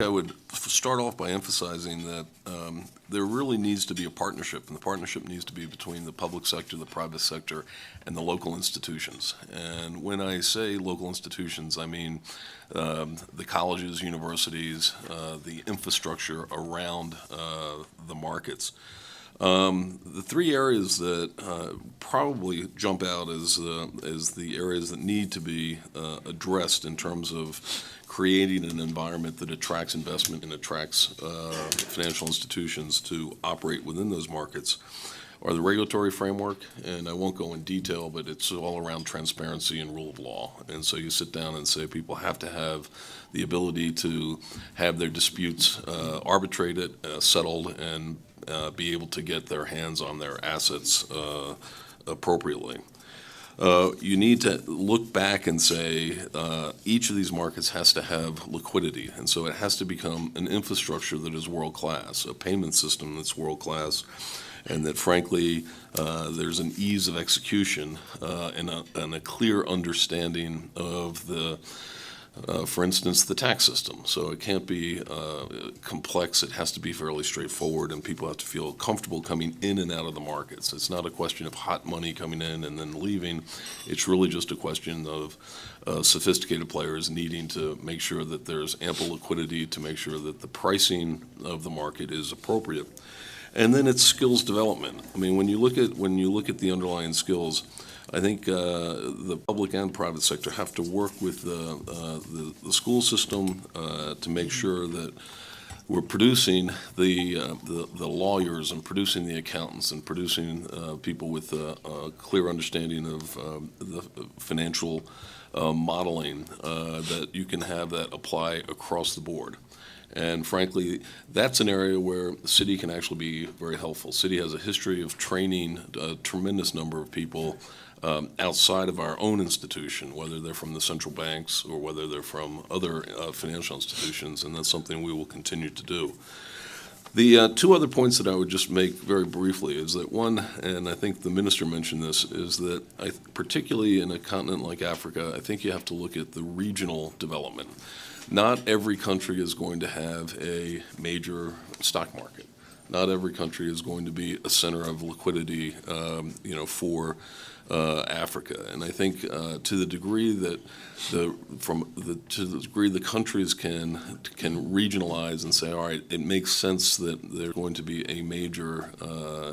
I would start off by emphasizing that there really needs to be a partnership, and the partnership needs to be between the public sector, the private sector, and the local institutions. And when I say local institutions, I mean the colleges, universities, the infrastructure around the markets. The three areas that probably jump out as the areas that need to be addressed in terms of creating an environment that attracts investment and attracts financial institutions to operate within those markets are the regulatory framework, and I won't go in detail, but it's all around transparency and rule of law. And so you sit down and say people have to have the ability to have their disputes arbitrated, settled, and be able to get their hands on their assets appropriately. You need to look back and say each of these markets has to have liquidity, and so it has to become an infrastructure that is world-class, a payment system that's world-class, and that frankly there's an ease of execution and a clear understanding of the for instance, the tax system. So it can't be complex. It has to be fairly straightforward, and people have to feel comfortable coming in and out of the markets. It's not a question of hot money coming in and then leaving. It's really just a question of sophisticated players needing to make sure that there's ample liquidity to make sure that the pricing of the market is appropriate. And then it's skills development. I mean, when you look at the underlying skills, I think the public and private sector have to work with the school system to make sure that we're producing the lawyers and producing the accountants and producing people with a clear understanding of the financial modeling that you can have that apply across the board. And frankly, that's an area where Citi can actually be very helpful. Citi has a history of training a tremendous number of people outside of our own institution, whether they're from the central banks or whether they're from other financial institutions, and that's something we will continue to do. The two other points that I would just make very briefly is that one, and I think the minister mentioned this, is that particularly in a continent like Africa, I think you have to look at the regional development. Not every country is going to have a major stock market. Not every country is going to be a center of liquidity, for Africa. And I think to the degree that the countries can regionalize and say, all right, it makes sense that they're going to be a major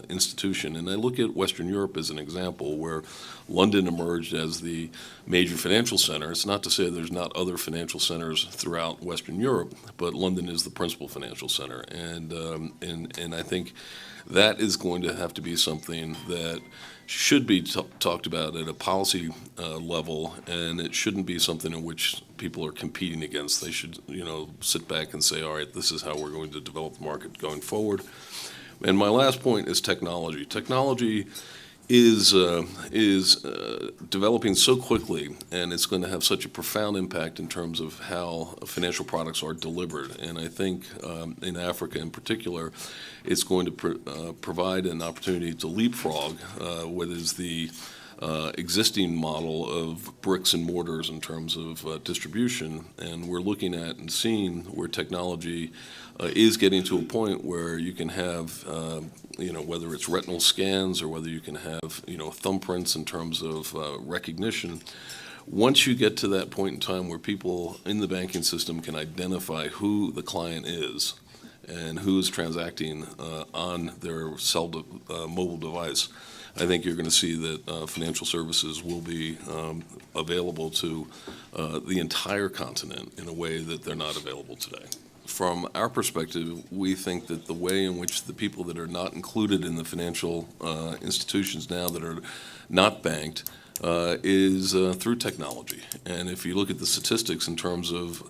institution. And I look at Western Europe as an example where London emerged as the major financial center. It's not to say there's not other financial centers throughout Western Europe, but London is the principal financial center. And I think that is going to have to be something that should be talked about at a policy level, and it shouldn't be something in which people are competing against. They should, sit back and say, all right, this is how we're going to develop the market going forward. And my last point is technology. Technology is developing so quickly, and it's going to have such a profound impact in terms of how financial products are delivered. And I think in Africa in particular, it's going to provide an opportunity to leapfrog what is the existing model of bricks and mortars in terms of distribution. And we're looking at and seeing where technology is getting to a point where you can have whether it's retinal scans or whether you can have, thumbprints in terms of recognition. Once you get to that point in time where people in the banking system can identify who the client is and who is transacting on their mobile device, I think you're going to see that financial services will be available to the entire continent in a way that they're not available today. From our perspective, we think that the way in which the people that are not included in the financial institutions now that are not banked is through technology. And if you look at the statistics in terms of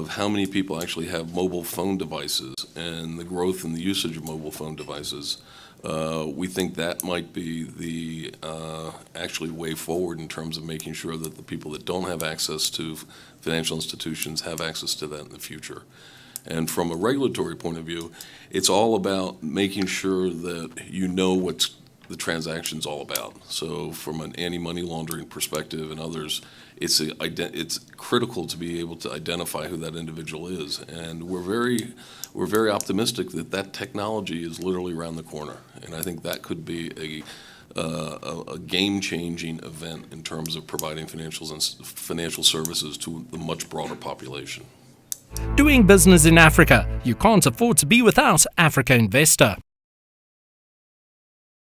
how many people actually have mobile phone devices and the growth in the usage of mobile phone devices, we think that might be the actually way forward in terms of making sure that the people that don't have access to financial institutions have access to that in the future. And from a regulatory point of view, it's all about making sure that you know what's the transaction's all about. So from an anti-money laundering perspective and others, it's critical to be able to identify who that individual is. And we're very optimistic that that technology is literally around the corner. And I think that could be a game-changing event in terms of providing financial services to the much broader population. Doing business in Africa. You can't afford to be without Africa Investor.